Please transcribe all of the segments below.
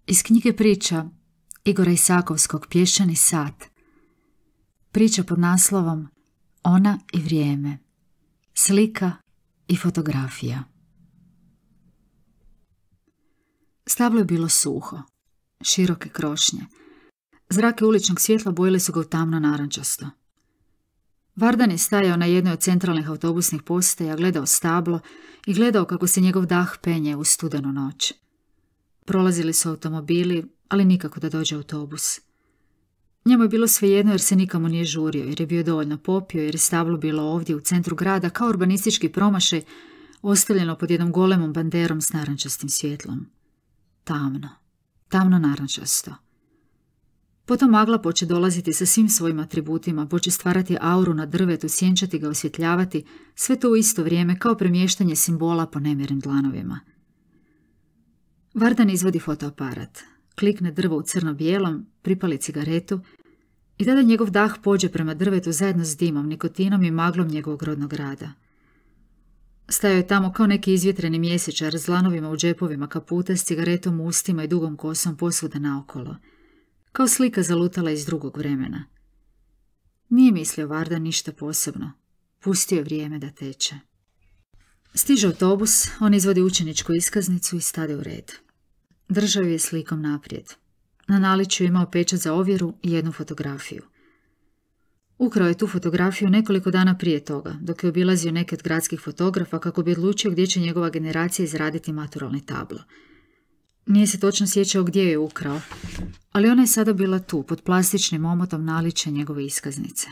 Iz knjige priča Igora Isakovskog Pješčani sat. Priča pod naslovom Ona i vrijeme. Slika i fotografija. Stablo je bilo suho, široke krošnje. Zrake uličnog svjetla bojile su ga u tamno narančasto. Vardan je stajao na jednoj od centralnih autobusnih postaja, gledao stablo i gledao kako se njegov dah penje u studenu noć. Prolazili su automobili, ali nikako da dođe autobus. Njemu je bilo svejedno jer se nikamo nije žurio, jer je bio dovoljno popio, jer je stablo bilo ovdje u centru grada kao urbanistički promašaj, ostavljeno pod jednom golemom banderom s narančastim svjetlom. Tamno narančasto. Potom magla poče dolaziti sa svim svojim atributima, poče stvarati auru na drvetu, sjenčati ga, osvjetljavati, sve to u isto vrijeme kao premještanje simbola po nemjerim dlanovima. Vardan izvadi fotoaparat, klikne drvo u crno-bijelom, pripali cigaretu i tada njegov dah pođe prema drvetu zajedno s dimom, nikotinom i maglom njegovog rodnog rada. Stajao je tamo kao neki izvjetreni mjesečar s dlanovima u džepovima kaputa, s cigaretom u ustima i dugom kosom posvuda naokolo. Kao slika zalutala iz drugog vremena. Nije mislio Vardan ništa posebno. Pustio je vrijeme da teče. Stiže autobus, on izvodi učeničku iskaznicu i stade u red. Držao je slikom naprijed. Na naličju je imao pečat za ovjeru i jednu fotografiju. Ukrao je tu fotografiju nekoliko dana prije toga, dok je obilazio neke od gradskih fotografa kako bi odlučio gdje će njegova generacija izraditi maturalni tablo. Nije se točno sjećao gdje je ukrao, ali ona je sada bila tu, pod plastičnim omotom naličja njegove iskaznice.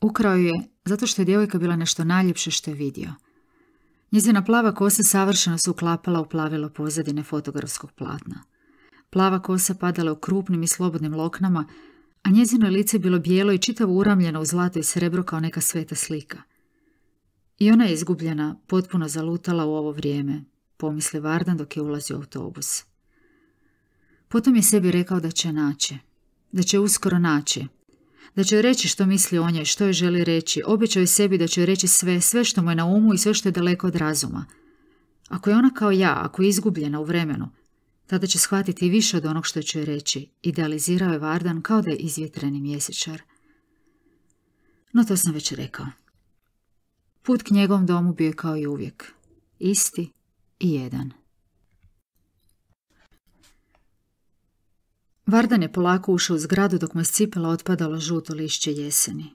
Ukrao ju je zato što je djevojka bila nešto najljepše što je vidio. Njezina plava kosa savršeno se uklapala u plavilo pozadine fotografskog platna. Plava kosa padala u krupnim i slobodnim loknama, a njezino lice bilo bijelo i čitavo uramljeno u zlato i srebro kao neka sveta slika. I ona je izgubljena, potpuno zalutala u ovo vrijeme, pomisli Vardan dok je ulazio u autobus. Potom je sebi rekao da će naći, da će uskoro naći, da će reći što misli o njoj, što joj želi reći, obećao je sebi da će joj reći sve što mu je na umu i sve što je daleko od razuma. Ako je ona kao ja, ako je izgubljena u vremenu, tada će shvatiti i više od onog što će joj reći, idealizirao je Vardan kao da je izvjetreni mjesečar. No to sam već rekao. Put k njegovom domu bio je kao i uvijek, isti i jedan. Vardan je polako ušao u zgradu dok mu iz cipela otpadalo žuto lišće jeseni.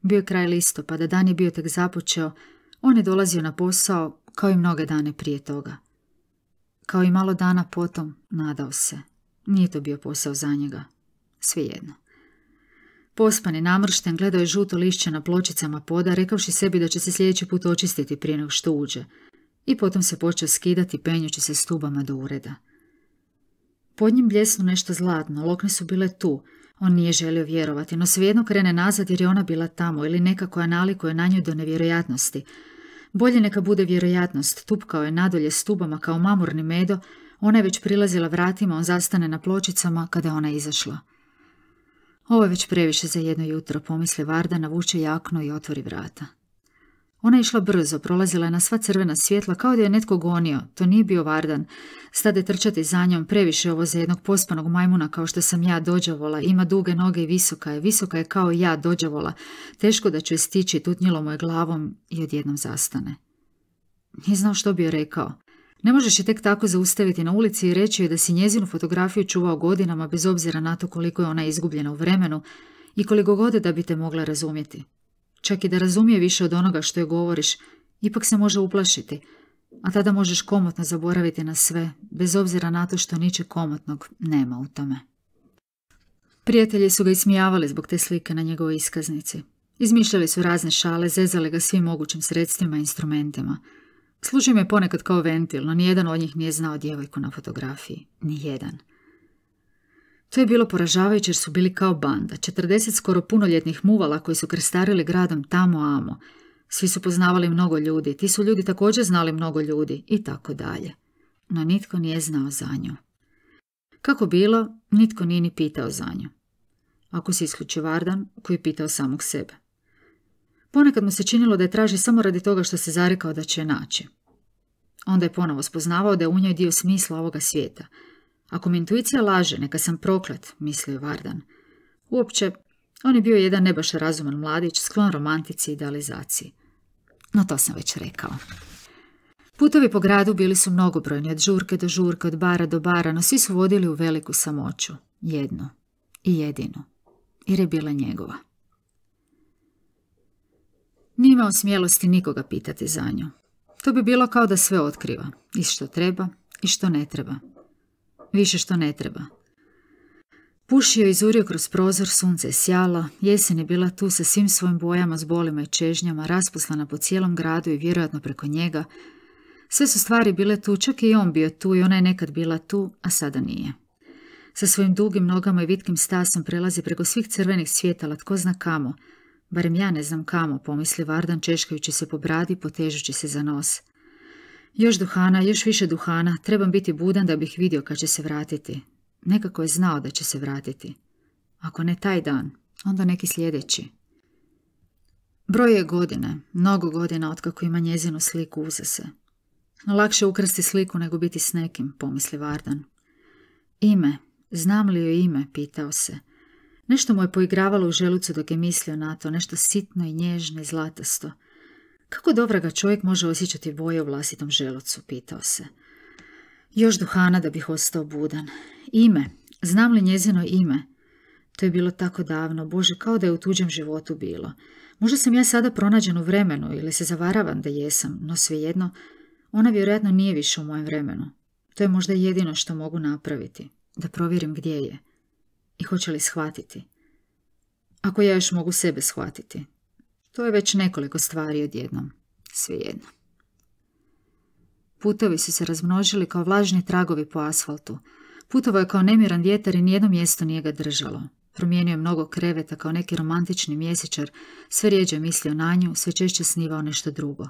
Bio je kraj listopada, dan je bio tek započeo, on je dolazio na posao kao i mnoge dane prije toga. Kao i malo dana potom, nadao se. Nije to bio posao za njega. Svejedno. Pospan i namršten gledao je žuto lišće na pločicama poda, rekavši sebi da će se sljedeći put očistiti prije nego što uđe. I potom se počeo skidati penjući se stubama do ureda. Pod njim bljesnu nešto zlatno, lokne su bile tu. On nije želio vjerovati, no svejedno krene nazad jer je ona bila tamo ili neka koja nalikuje na nju do nevjerojatnosti. Bolje neka bude vjerojatnost, tupkao je nadolje stubama kao mamurni medo, ona je već prilazila vratima, on zastane na pločicama kada je ona izašla. Ovo je već previše za jedno jutro, pomisli Vardan, navuče jaknu i otvori vrata. Ona je išla brzo, prolazila je na sva crvena svjetla kao da je netko gonio, to nije bio Vardan. Stade trčati za njom, previše ovo za jednog pospanog majmuna kao što sam ja dođavola, ima duge noge i visoka je kao i ja dođavola, teško da ću je stići, tutnjilo mu je glavom i odjednom zastane. Nije znao što bi joj rekao. Ne možeš je tek tako zaustaviti na ulici i reći joj da si njezinu fotografiju čuvao godinama bez obzira na to koliko je ona izgubljena u vremenu i koliko god da bi te mogla razumjeti. Čak i da razumije više od onoga što joj govoriš, ipak se može uplašiti, a tada možeš komotno zaboraviti na sve, bez obzira na to što ničeg komotnog nema u tome. Prijatelji su ga ismijavali zbog te slike na njegovoj iskaznici. Izmišljali su razne šale, zezali ga svim mogućim sredstvima i instrumentima. Služio me ponekad kao ventil, no nijedan od njih nije znao djevojku na fotografiji. Nijedan. To je bilo poražavajuće jer su bili kao banda, 40 skoro punoljetnih muvala koji su krstarili gradom tamo amo. Svi su poznavali mnogo ljudi, ti su ljudi također znali mnogo ljudi i tako dalje. No nitko nije znao za nju. Kako bilo, nitko nije ni pitao za nju. Ako se isključi Vardan, koji pitao samog sebe. Ponekad mu se činilo da je traži samo radi toga što se zarekao da će je naći. Onda je ponovo spoznavao da je u njoj dio smisla ovoga svijeta. Ako mi intuicija laže, neka sam proklet, mislio Vardan. Uopće, on je bio jedan ne baš razuman mladić, sklon romantici i idealizaciji. No to sam već rekao. Putovi po gradu bili su mnogobrojni, od žurke do žurke, od bara do bara, no svi su vodili u veliku samoću. Jednu i jedinu. Jer je bila njegova. Nije imao smjelosti nikoga pitati za nju. To bi bilo kao da sve otkriva. I što treba i što ne treba. Više što ne treba. Pušio i izurio kroz prozor, sunce je sjalo, jesen je bila tu sa svim svojim bojama, s bolima i čežnjama, raspuslana po cijelom gradu i vjerojatno preko njega. Sve su stvari bile tu, čak i on bio tu i ona je nekad bila tu, a sada nije. Sa svojim dugim nogama i vitkim stasom prelazi preko svih crvenih svjetala, tko zna kamo. Barem ja ne znam kamo, pomisli Vardan češkajući se po bradi, potežući se za nos. Još duhana, još više duhana, trebam biti budan da bih vidio kad će se vratiti. Nekako je znao da će se vratiti. Ako ne taj dan, onda neki sljedeći. Broj je godine, mnogo godina otkako ima njezinu sliku uza se. No lakše ukrasti sliku nego biti s nekim, pomisli Vardan. Ime, znam li joj ime, pitao se. Nešto mu je poigravalo u želucu dok je mislio na to, nešto sitno i nježno i zlatasto. Kako dobra ga čovjek može osjećati boje u vlastitom želucu, pitao se. Još duhana da bih ostao budan. Ime, znam li njezino ime? To je bilo tako davno, Bože, kao da je u tuđem životu bilo. Možda sam ja sada pronađen u vremenu ili se zavaravam da jesam, no svejedno, ona vjerojatno nije više u mojem vremenu. To je možda jedino što mogu napraviti, da provjerim gdje je. I hoće li shvatiti? Ako ja još mogu sebe shvatiti. To je već nekoliko stvari odjednom. Svejedno. Putovi su se razmnožili kao vlažni tragovi po asfaltu. Putovao je kao nemiran vjetar i nijedno mjesto nije ga držalo. Promijenio je mnogo kreveta kao neki romantični mjesečar, sve rjeđe mislio na nju, sve češće snivao nešto drugo.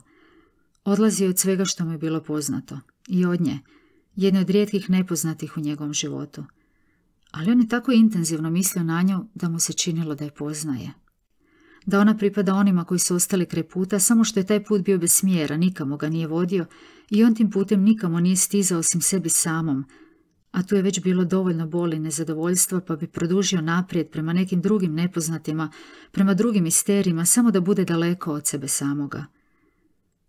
Odlazio od svega što mu je bilo poznato. I od nje, jedne od rijetkih nepoznatih u njegovom životu. Ali on je tako intenzivno mislio na nju da mu se činilo da je poznaje. Da ona pripada onima koji su ostali kraj puta, samo što je taj put bio bez smjera, nikamo ga nije vodio i on tim putem nikamo nije stizao osim sebi samom, a tu je već bilo dovoljno boli i nezadovoljstva pa bi produžio naprijed prema nekim drugim nepoznatima, prema drugim misterijima, samo da bude daleko od sebe samoga.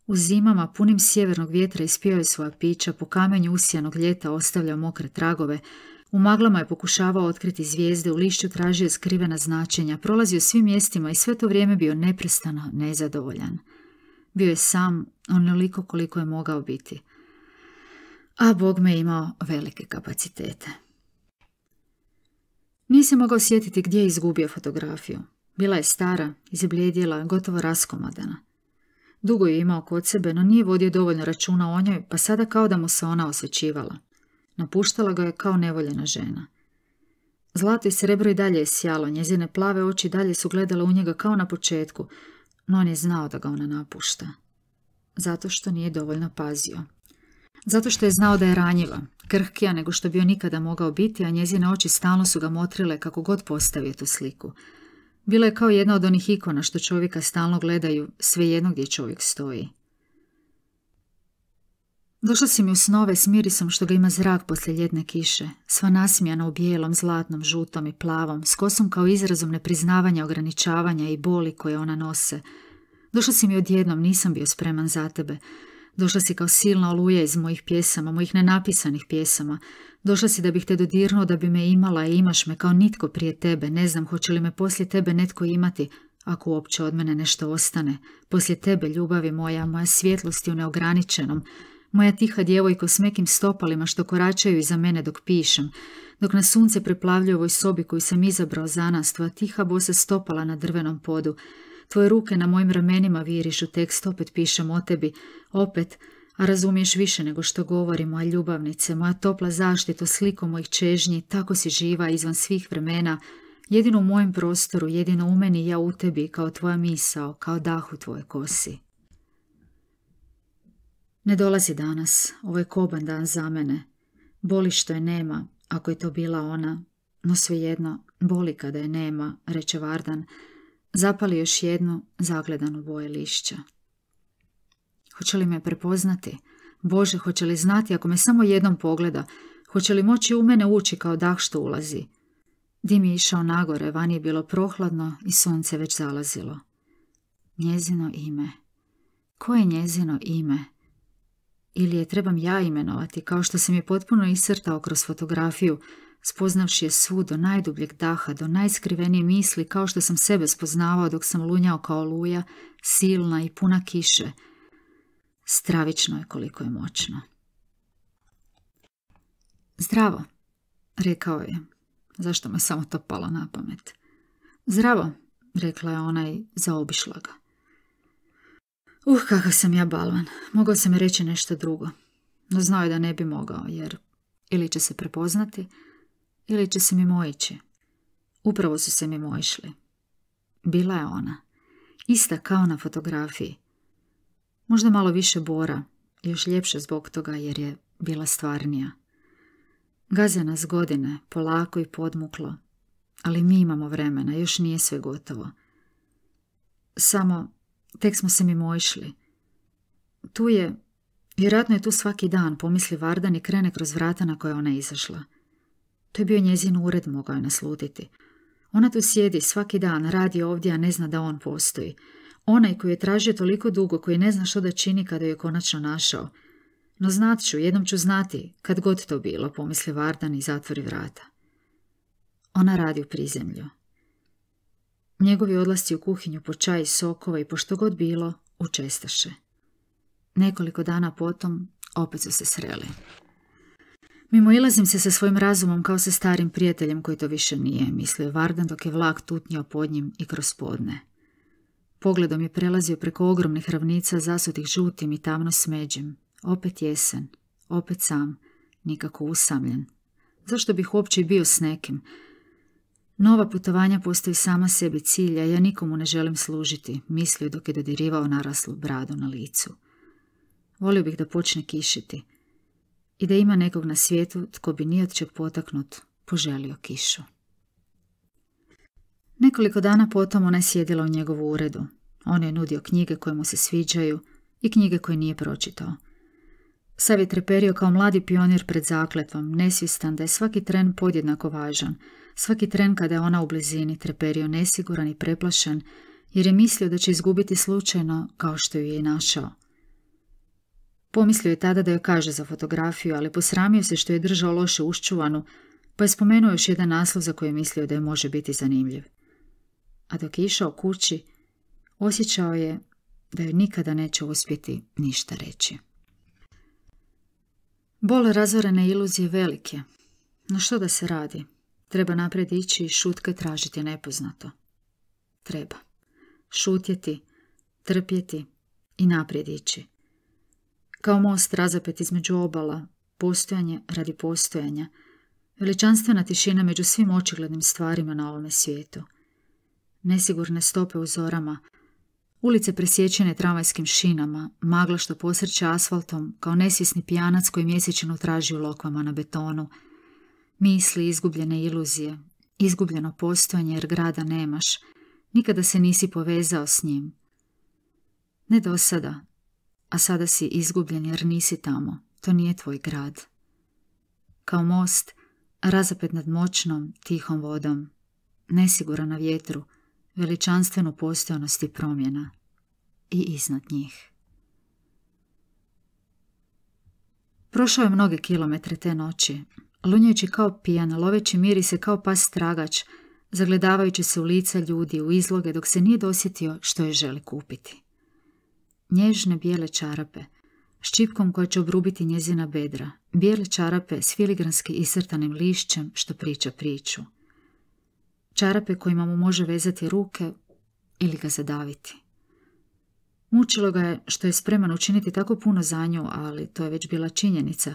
U zimama, punim sjevernog vjetra, ispio je svoja pića, po kamenju usijanog ljeta ostavljao mokre tragove, u maglama je pokušavao otkriti zvijezde, u lišću tražio skrivena značenja, prolazio svim mjestima i sve to vrijeme bio neprestano nezadovoljan. Bio je sam onoliko koliko je mogao biti. A Bog me imao velike kapacitete. Nije se mogao sjetiti gdje je izgubio fotografiju. Bila je stara, izblijedjela, gotovo raskomadana. Dugo je imao kod sebe, no nije vodio dovoljno računa o njoj, pa sada kao da mu se ona osvećivala. Napuštala ga je kao nevoljena žena. Zlato i srebro i dalje je sjalo, njezine plave oči dalje su gledale u njega kao na početku, no on je znao da ga ona napušta. Zato što nije dovoljno pazio. Zato što je znao da je ranjiva, krhkija nego što bi on nikada mogao biti, a njezine oči stalno su ga motrile kako god postavio tu sliku. Bila je kao jedna od onih ikona što čovjeka stalno gledaju, svejedno gdje čovjek stoji. Došla si mi u snove s mirisom što ga ima zrak poslije ljetne kiše, sva nasmijana u bijelom, zlatnom, žutom i plavom, s kosom kao izrazom nepriznavanja, ograničavanja i boli koje ona nose. Došla si mi odjednom, nisam bio spreman za tebe. Došla si kao silna oluja iz mojih pjesama, mojih nenapisanih pjesama. Došla si da bih te dodirnuo, da bi me imala i imaš me kao nitko prije tebe. Ne znam hoće li me poslije tebe netko imati, ako uopće od mene nešto ostane. Poslije tebe, ljubavi moja, moja svjetlost je u neograničenom. Moja tiha djevojko s mekim stopalima što koračaju iza mene dok pišem, dok na sunce preplavljuje ovoj sobi koju sam izabrao za nas, tvoja tiha bosa stopala na drvenom podu, tvoje ruke na mojim ramenima virišu tekst, opet pišem o tebi, opet, a razumiješ više nego što govori, moja ljubavnice, moja topla zaštita, sliko mojih čežnji, tako si živa izvan svih vremena, jedino u mojem prostoru, jedino u meni, ja u tebi, kao tvoja misao, kao dah u tvojoj kosi. Ne dolazi danas, ovo je koban dan za mene. Boli što je nema, ako je to bila ona, no svejedno, boli kada je nema, reče Vardan. Zapali još jednu zagledanu boje lišća. Hoće li me prepoznati? Bože, hoće li znati ako me samo jednom pogleda? Hoće li moći u mene ući kao dah što ulazi? Dim je išao nagore, vani je bilo prohladno i sunce već zalazilo. Njezino ime. Koje je njezino ime? Ili je trebam ja imenovati, kao što sam je potpuno iscrtao kroz fotografiju, spoznavši je svu do najdubljeg daha, do najskrivenije misli, kao što sam sebe spoznavao dok sam lunjao kao oluja, silna i puna kiše. Stravično je koliko je moćno. Zdravo, rekao je. Zašto me samo to palo na pamet? Zdravo, rekla je ona i zaobišla ga. Kakav sam ja balvan. Mogao sam reći nešto drugo. No znao je da ne bi mogao, jer ili će se prepoznati, ili će se mimoići. Upravo su se mimoišli. Bila je ona. Ista kao na fotografiji. Možda malo više bora, još ljepše zbog toga jer je bila stvarnija. Gaze nas godine, polako i podmuklo, ali mi imamo vremena, još nije sve gotovo. Samo, tek smo se mimoišli. Tu je, vjerojatno je tu svaki dan, pomisli Vardan i krene kroz vrata na koje ona izašla. To je bio njezin ured, mogao je naslutiti. Ona tu sjedi svaki dan, radi ovdje, a ne zna da on postoji. Onaj koji je tražio toliko dugo, koji ne zna što da čini kada je konačno našao. No znat ću, jednom ću znati, kad god to bilo, pomisli Vardan i zatvori vrata. Ona radi u prizemlju. Njegovi odlasci u kuhinju po čaj i sokova i po što god bilo, učestaše. Nekoliko dana potom opet su se sreli. Mimoilazim se sa svojim razumom kao sa starim prijateljem koji to više nije, mislio Vardan dok je vlak tutnjao pod njim i kroz podne. Pogledom je prelazio preko ogromnih ravnica zasutih žutim i tamno smeđim. Opet jesen, opet sam, nikako usamljen. Zašto bih uopće bio s nekim? Nova putovanja postaju sama sebi cilja, ja nikomu ne želim služiti, mislio dok je dodirivao naraslu bradu na licu. Volio bih da počne kišiti i da ima nekog na svijetu tko bi ni od čeg potaknut poželio kišu. Nekoliko dana potom ona je sjedila u njegovu uredu. On je nudio knjige koje mu se sviđaju i knjige koje nije pročitao. Sav je treperio kao mladi pionir pred zakletvom, nesvjestan da je svaki tren podjednako važan. Svaki tren kada je ona u blizini treperio nesiguran i preplašen, jer je mislio da će izgubiti slučajno kao što ju je i našao. Pomislio je tada da joj kaže za fotografiju, ali posramio se što je držao loše uščuvanu, pa je spomenuo još jedan naslov za koji je mislio da je može biti zanimljiv. A dok je išao kući, osjećao je da joj nikada neće uspjeti ništa reći. Bol razorene iluzije velik je, no što da se radi? Treba naprijed ići i šutke tražiti nepoznato. Treba. Šutjeti, trpjeti i naprijed ići. Kao most razapet između obala, postojanje radi postojanja, veličanstvena tišina među svim očiglednim stvarima na ovome svijetu. Nesigurne stope u zorama, ulice presječene tramvajskim šinama, magla što posrće asfaltom kao nesvjesni pijanac koji mjesečinu traži u lokvama na betonu, misli izgubljene iluzije, izgubljeno postojanje jer grada nemaš, nikada se nisi povezao s njim. Ne do sada, a sada si izgubljen jer nisi tamo, to nije tvoj grad. Kao most, razapet nad moćnom, tihom vodom, nesiguran na vjetru, veličanstvenu postojanost i promjena i iznad njih. Prošao je mnoge kilometre te noći, lunjajući kao pijan, loveći mirise kao pas tragač, zagledavajući se u lica ljudi, u izloge, dok se nije dosjetio što je želi kupiti. Nježne bijele čarape, ščipkom koja će obrubiti njezina bedra, bijele čarape s filigranski iscrtanim lišćem što priča priču. Čarape kojima mu može vezati ruke ili ga zadaviti. Mučilo ga je što je spreman učiniti tako puno za nju, ali to je već bila činjenica,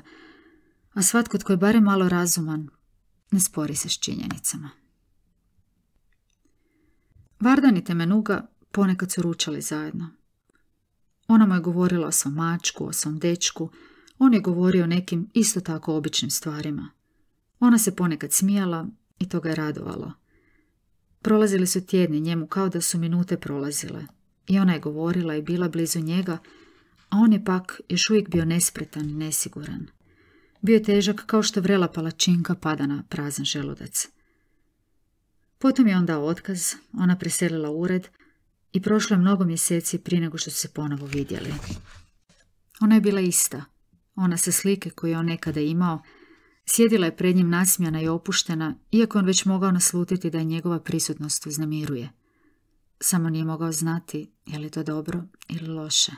a svatko tko je barem malo razuman ne spori se s činjenicama. Vardan i Temenuga ponekad su ručali zajedno. Ona mu je govorila o svom mačku, o svom dečku, on je govorio o nekim isto tako običnim stvarima. Ona se ponekad smijala i to ga je radovalo. Prolazili su tjedni njemu kao da su minute prolazile i ona je govorila i bila blizu njega, a on je pak još uvijek bio nespretan i nesiguran. Bio je težak kao što vrela palačinka pada na prazan želudac. Potom je on dao otkaz, ona preselila u ured i prošlo je mnogo mjeseci prije nego što su se ponovo vidjeli. Ona je bila ista. Ona sa slike koju je on nekada imao, sjedila je pred njim nasmijana i opuštena, iako on već mogao naslutiti da je njegova prisutnost uznemiruje. Samo nije mogao znati je li to dobro ili loše.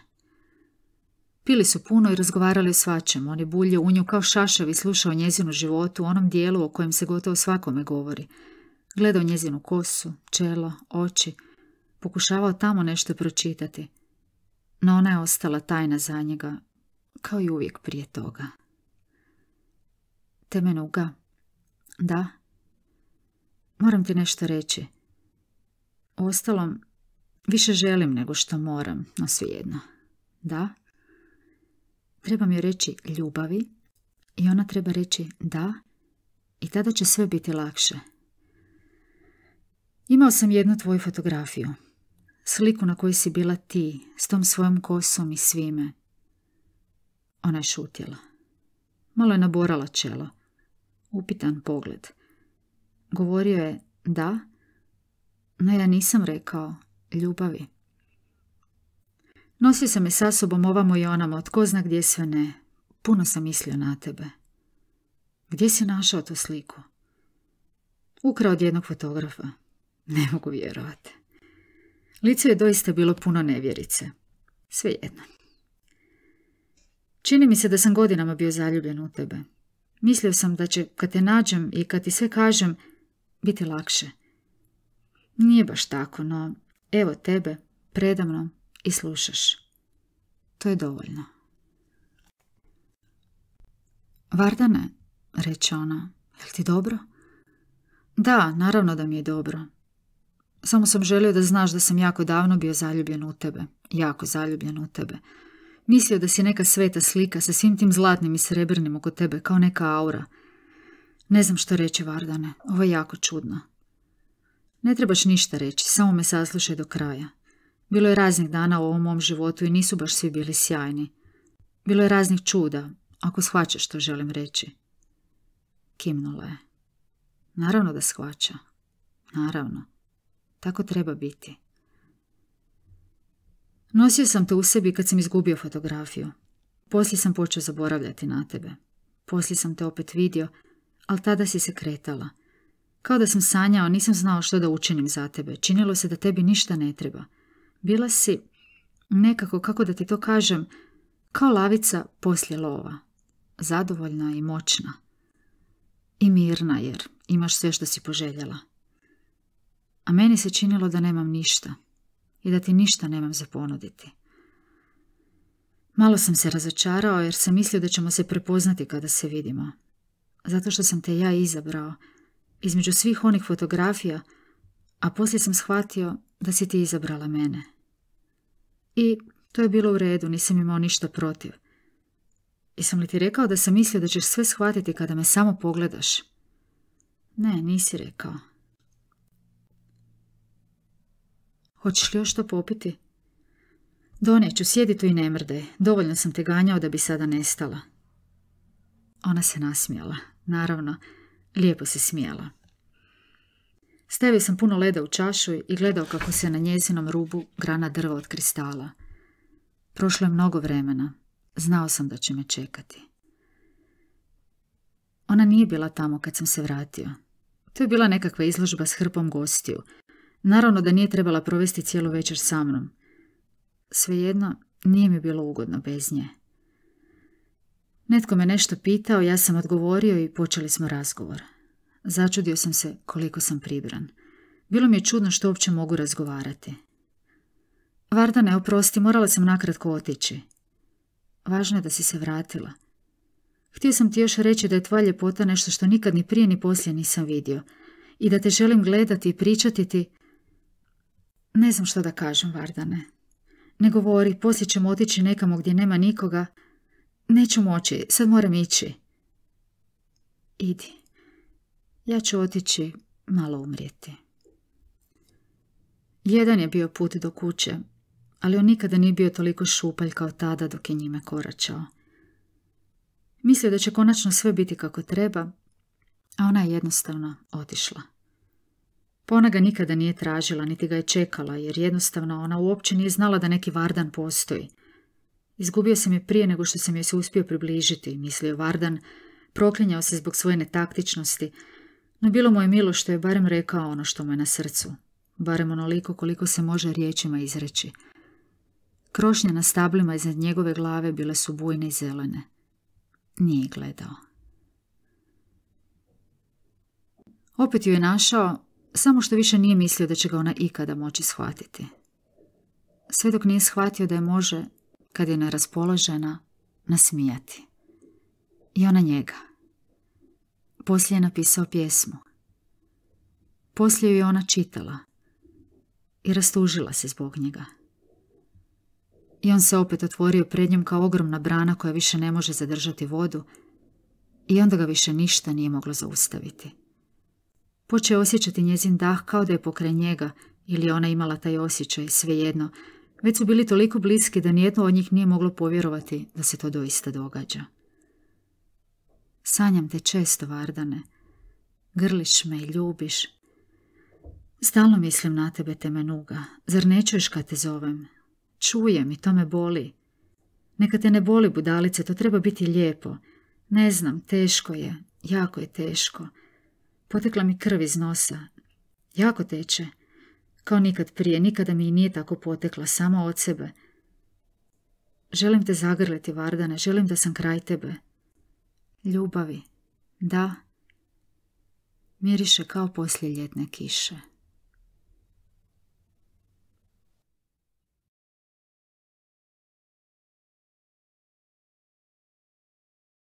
Pili su puno i razgovarali o svačemu. On je buljio u nju kao šašav i slušao njezinu životu u onom dijelu o kojem se gotovo svakome govori. Gledao njezinu kosu, čelo, oči, pokušavao tamo nešto pročitati. No ona je ostala tajna za njega, kao i uvijek prije toga. Temenuga, da? Moram ti nešto reći. Uostalom, više želim nego što moram, no svejedno. Da? Trebam joj reći ljubavi i ona treba reći da i tada će sve biti lakše. Imao sam jednu tvoju fotografiju. Sliku na kojoj si bila ti, s tom svojom kosom i svime. Ona je šutjela. Malo je naborala čelo. Upitan pogled. Govorio je da, no ja nisam rekao ljubavi. Nosio sam je sa sobom ovamo i onamo, od ko zna gdje sve ne. Puno sam mislio na tebe. Gdje si našao tu sliku? Ukrao od jednog fotografa. Ne mogu vjerovati. Lice je doista bilo puno nevjerice. Svejedno. Čini mi se da sam godinama bio zaljubljen u tebe. Mislio sam da će, kad te nađem i kad ti sve kažem, biti lakše. Nije baš tako, no evo tebe, predamnom, i slušaš. To je dovoljno. Vardane, reče ona, je li ti dobro? Da, naravno da mi je dobro. Samo sam želio da znaš da sam jako davno bio zaljubljen u tebe. Jako zaljubljen u tebe. Mislio da si neka sveta slika sa svim tim zlatnim i srebrnim oko tebe, kao neka aura. Ne znam što reći, Vardane. Ovo je jako čudno. Ne trebaš ništa reći, samo me saslušaj do kraja. Bilo je raznih dana u ovom mom životu i nisu baš svi bili sjajni. Bilo je raznih čuda, ako shvaćaš što želim reći. Kimnula je. Naravno da shvaća. Naravno. Tako treba biti. Nosio sam te u sebi kad sam izgubio fotografiju. Poslije sam počeo zaboravljati na tebe. Poslije sam te opet vidio, ali tada si se kretala. Kao da sam sanjao, nisam znao što da učinim za tebe. Činilo se da tebi ništa ne treba. Bila si nekako, kako da ti to kažem, kao lavica poslije lova. Zadovoljna i moćna. I mirna, jer imaš sve što si poželjela. A meni se činilo da nemam ništa i da ti ništa nemam za ponuditi. Malo sam se razočarao jer sam mislio da ćemo se prepoznati kada se vidimo. Zato što sam te ja izabrao između svih onih fotografija, a poslije sam shvatio da si ti izabrala mene. I to je bilo u redu, nisam imao ništa protiv. Jesam li ti rekao da sam mislio da ćeš sve shvatiti kada me samo pogledaš? Ne, nisi rekao. Hoćeš li još to popiti? Doneću, sjedi tu i ne mrdaj. Dovoljno sam te ganjao da bi sada nestala. Ona se nasmijala. Naravno, lijepo se smijala. Stavio sam puno leda u čašu i gledao kako se na njezinom rubu grana drva od kristala. Prošlo je mnogo vremena. Znao sam da će me čekati. Ona nije bila tamo kad sam se vratio. To je bila nekakva izložba s hrpom gostiju. Naravno da nije trebala provesti cijelu večer sa mnom. Svejedno, nije mi bilo ugodno bez nje. Netko me nešto pitao, ja sam odgovorio i počeli smo razgovor. Začudio sam se koliko sam pribran. Bilo mi je čudno što uopće mogu razgovarati. Vardane, oprosti, morala sam nakratko otići. Važno je da si se vratila. Htio sam ti još reći da je tvoja ljepota nešto što nikad ni prije ni poslije nisam vidio i da te želim gledati i pričati ti. Ne znam što da kažem, Vardane. Ne govori, poslije ćemo otići nekamo gdje nema nikoga. Neću moći, sad moram ići. Idi. Ja ću otići malo umrijeti. Jedan je bio put do kuće, ali on nikada nije bio toliko šupalj kao tada dok je njime koračao. Mislio da će konačno sve biti kako treba, a ona je jednostavno otišla. Ona ga nikada nije tražila, niti ga je čekala, jer jednostavno ona uopće nije znala da neki Vardan postoji. Izgubio sam je prije nego što sam joj se uspio približiti, mislio Vardan, proklinjao se zbog svoje netaktičnosti, no bilo mu je milo što je barem rekao ono što mu je na srcu, barem onoliko koliko se može riječima izreći. Krošnje na stablima iznad njegove glave bile su bujne i zelene. Nije ih gledao. Opet ju je našao, samo što više nije mislio da će ga ona ikada moći shvatiti. Sve dok nije shvatio da je može, kad je neraspoložena, nasmijati. I ona njega. Poslije je napisao pjesmu. Poslije ju je ona čitala i rastužila se zbog njega. I on se opet otvorio pred njom kao ogromna brana koja više ne može zadržati vodu i onda ga više ništa nije moglo zaustaviti. Počeo je osjećati njezin dah kao da je pokraj njega ili je ona imala taj osjećaj, svejedno. Već su bili toliko bliski da nijedno od njih nije moglo povjerovati da se to doista događa. Sanjam te često, Vardane. Grliš me i ljubiš. Stalno mislim na tebe, te me nuga. Zar ne čuješ kad te zovem? Čujem i to me boli. Neka te ne boli, budalice, to treba biti lijepo. Ne znam, teško je, jako je teško. Potekla mi krv iz nosa. Jako teče. Kao nikad prije, nikada mi i nije tako potekla, samo od sebe. Želim te zagrliti, Vardane, želim da sam kraj tebe. Ljubavi, da. Miriše kao poslije ljetne kiše.